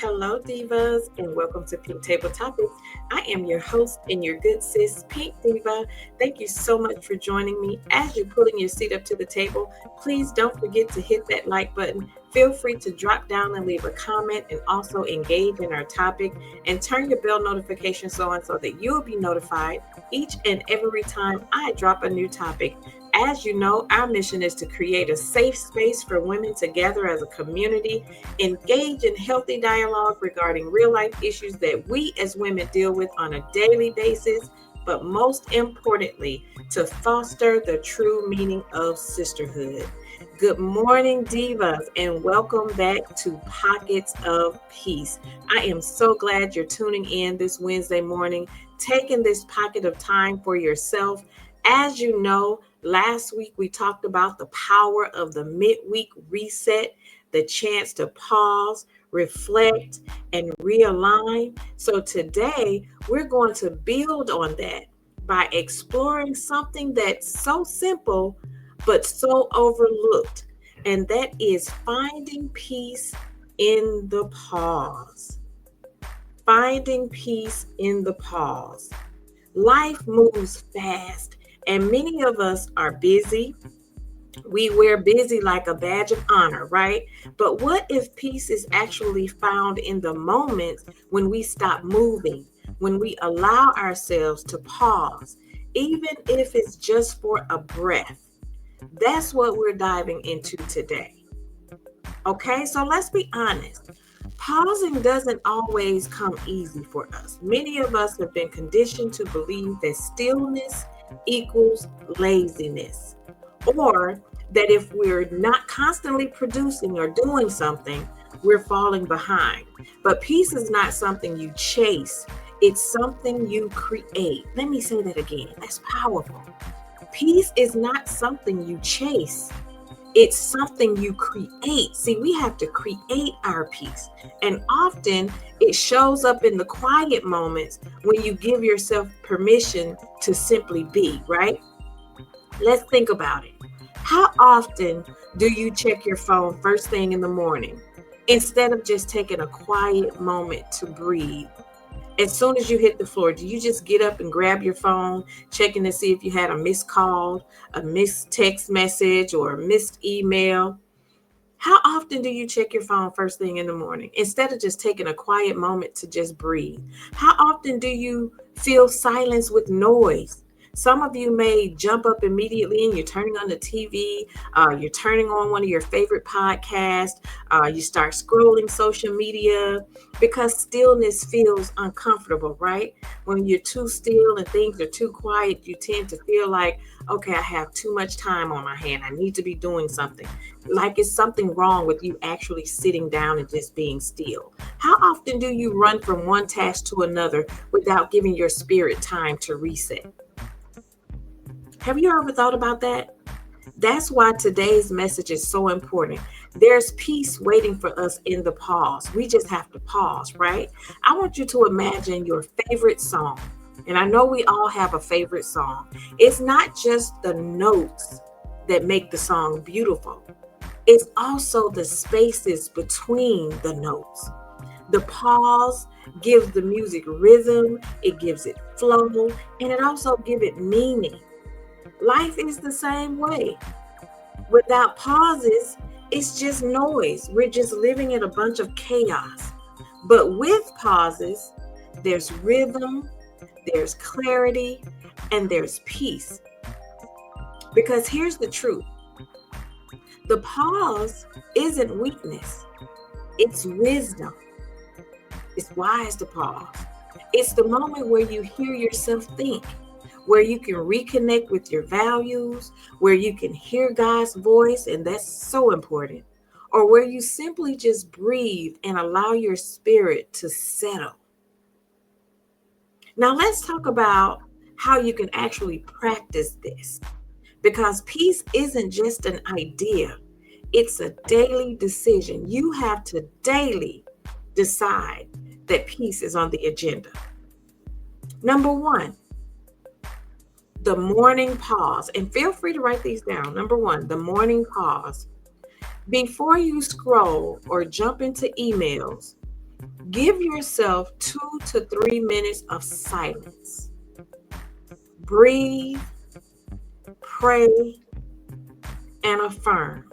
Hello, divas, and welcome to Pink Table Topics. I am your host and your good sis, Pink Diva. Thank you so much for joining me. As you're pulling your seat up to the table, please don't forget to hit that like button. Feel free to drop down and leave a comment and also engage in our topic and turn your bell notifications on so that you'll be notified each and every time I drop a new topic. As you know, our mission is to create a safe space for women to gather as a community, engage in healthy dialogue regarding real life issues that we as women deal with on a daily basis, but most importantly, to foster the true meaning of sisterhood. Good morning, divas, and welcome back to Pockets of Peace. I am so glad you're tuning in this Wednesday morning, taking this pocket of time for yourself. As you know, last week we talked about the power of the midweek reset, the chance to pause, reflect, and realign. So today we're going to build on that by exploring something that's so simple but so overlooked, and that is finding peace in the pause. Finding peace in the pause. Life moves fast, and many of us are busy. We wear busy like a badge of honor, right? But what if peace is actually found in the moments when we stop moving, when we allow ourselves to pause, even if it's just for a breath? That's what we're diving into today. Okay, so let's be honest. Pausing doesn't always come easy for us. Many of us have been conditioned to believe that stillness equals laziness, or that if we're not constantly producing or doing something, we're falling behind. But peace is not something you chase, it's something you create. Let me say that again. That's powerful. Peace is not something you chase. It's something you create. See, we have to create our peace. And often it shows up in the quiet moments when you give yourself permission to simply be, right? Let's think about it. How often do you check your phone first thing in the morning instead of just taking a quiet moment to breathe? As soon as you hit the floor, do you just get up and grab your phone, checking to see if you had a missed call, a missed text message, or a missed email? How often do you check your phone first thing in the morning instead of just taking a quiet moment to just breathe? How often do you feel silence with noise? Some of you may jump up immediately and you're turning on the TV, you're turning on one of your favorite podcasts, you start scrolling social media because stillness feels uncomfortable, right? When you're too still and things are too quiet, you tend to feel like, okay, I have too much time on my hand. I need to be doing something. Like it's something wrong with you actually sitting down and just being still. How often do you run from one task to another without giving your spirit time to reset? Have you ever thought about that? That's why today's message is so important. There's peace waiting for us in the pause. We just have to pause, right? I want you to imagine your favorite song. And I know we all have a favorite song. It's not just the notes that make the song beautiful. It's also the spaces between the notes. The pause gives the music rhythm, it gives it flow, and it also gives it meaning. Life is the same way. Without pauses, it's just noise. We're just living in a bunch of chaos. But with pauses, there's rhythm, there's clarity, and there's peace. Because here's the truth. The pause isn't weakness. It's wisdom. It's wise to pause. It's the moment where you hear yourself think, where you can reconnect with your values, where you can hear God's voice, and that's so important, or where you simply just breathe and allow your spirit to settle. Now, let's talk about how you can actually practice this, because peace isn't just an idea, it's a daily decision. You have to daily decide that peace is on the agenda. Number one, the morning pause. And feel free to write these down. Number one, the morning pause. Before you scroll or jump into emails, Give yourself 2 to 3 minutes of silence. Breathe, pray, and affirm.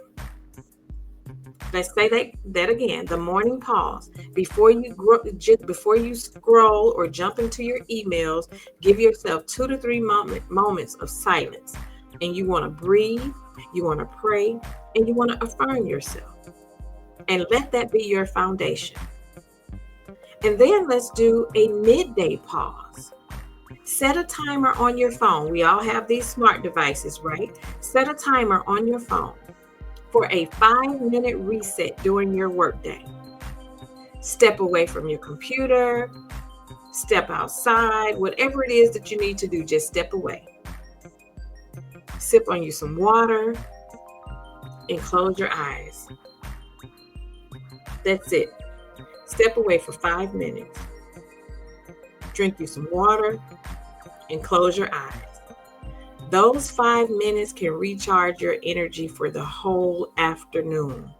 Let's say that again. The morning pause. Before you scroll or jump into your emails, give yourself 2 to 3 moments of silence. And you want to breathe, you want to pray, and you want to affirm yourself. And let that be your foundation. And then let's do a midday pause. Set a timer on your phone. We all have these smart devices, right? Set a timer on your phone for a 5-minute reset during your workday. Step away from your computer, step outside, whatever it is that you need to do, just step away. Sip on you some water and close your eyes. That's it. Step away for 5 minutes. Drink you some water and close your eyes. Those 5 minutes can recharge your energy for the whole afternoon.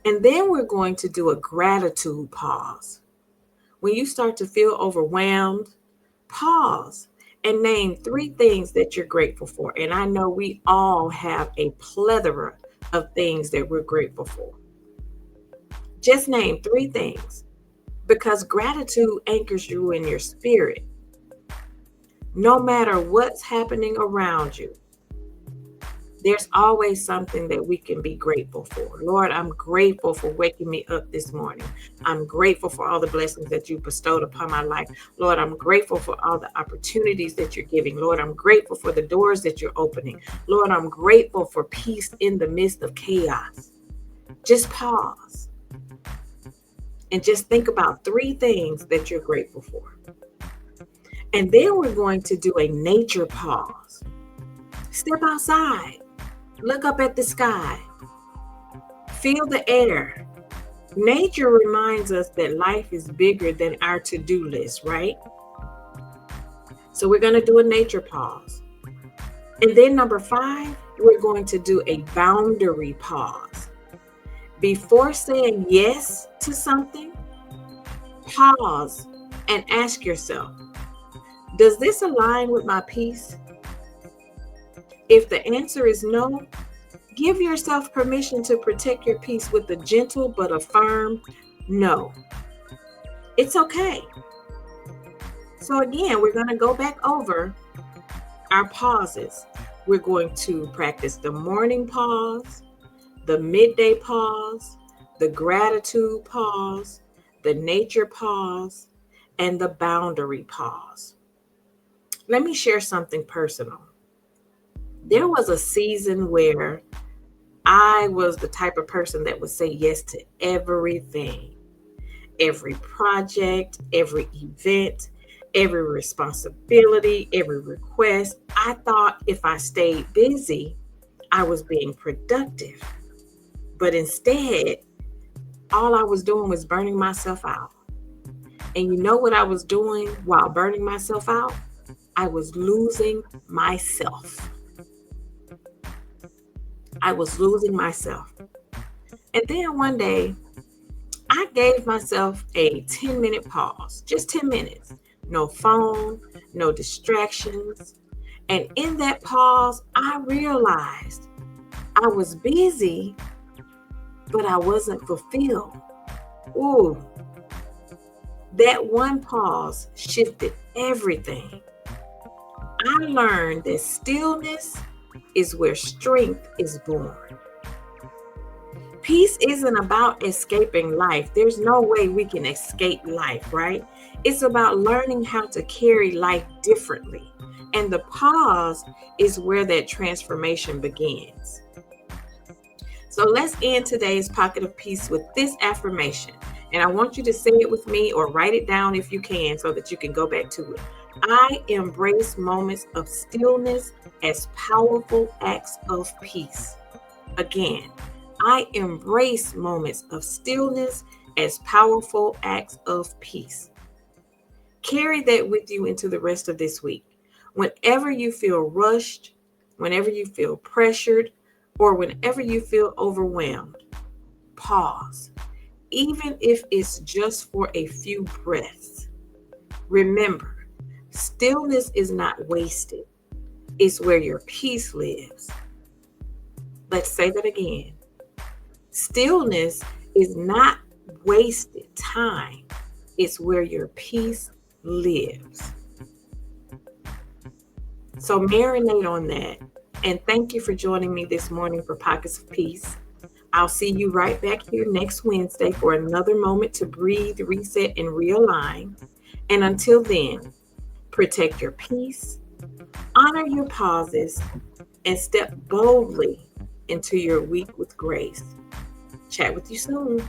And then we're going to do a gratitude pause. When you start to feel overwhelmed, pause and name 3 things that you're grateful for. And I know we all have a plethora of things that we're grateful for. Just name 3 things, because gratitude anchors you in your spirit. No matter what's happening around you, there's always something that we can be grateful for. Lord, I'm grateful for waking me up this morning. I'm grateful for all the blessings that you bestowed upon my life. Lord, I'm grateful for all the opportunities that you're giving. Lord, I'm grateful for the doors that you're opening. Lord, I'm grateful for peace in the midst of chaos. Just pause and just think about 3 things that you're grateful for. And then we're going to do a nature pause. Step outside. Look up at the sky. Feel the air. Nature reminds us that life is bigger than our to-do list, right? So we're going to do a nature pause. And then number 5, we're going to do a boundary pause. Before saying yes to something, pause and ask yourself, does this align with my peace? If the answer is no, give yourself permission to protect your peace with a gentle but a firm no. It's okay. So again, we're going to go back over our pauses. We're going to practice the morning pause, the midday pause, the gratitude pause, the nature pause, and the boundary pause. Let me share something personal. There was a season where I was the type of person that would say yes to everything, every project, every event, every responsibility, every request. I thought if I stayed busy, I was being productive. But instead, all I was doing was burning myself out. And you know what I was doing while burning myself out? I was losing myself. I was losing myself. And then one day, I gave myself a 10-minute pause, just 10 minutes. No phone, no distractions. And in that pause, I realized I was busy, but I wasn't fulfilled. Ooh, that one pause shifted everything. I learned that stillness is where strength is born. Peace isn't about escaping life. There's no way we can escape life, right? It's about learning how to carry life differently. And the pause is where that transformation begins. So let's end today's Pocket of Peace with this affirmation. And I want you to say it with me or write it down if you can so that you can go back to it. I embrace moments of stillness as powerful acts of peace. Again, I embrace moments of stillness as powerful acts of peace. Carry that with you into the rest of this week. Whenever you feel rushed, whenever you feel pressured, or whenever you feel overwhelmed, pause. even if it's just for a few breaths. Remember, stillness is not wasted. It's where your peace lives. Let's say that again. Stillness is not wasted time. It's where your peace lives. So marinate on that. And thank you for joining me this morning for Pockets of Peace. I'll see you right back here next Wednesday for another moment to breathe, reset, and realign. And until then, protect your peace, honor your pauses, and step boldly into your week with grace. Chat with you soon.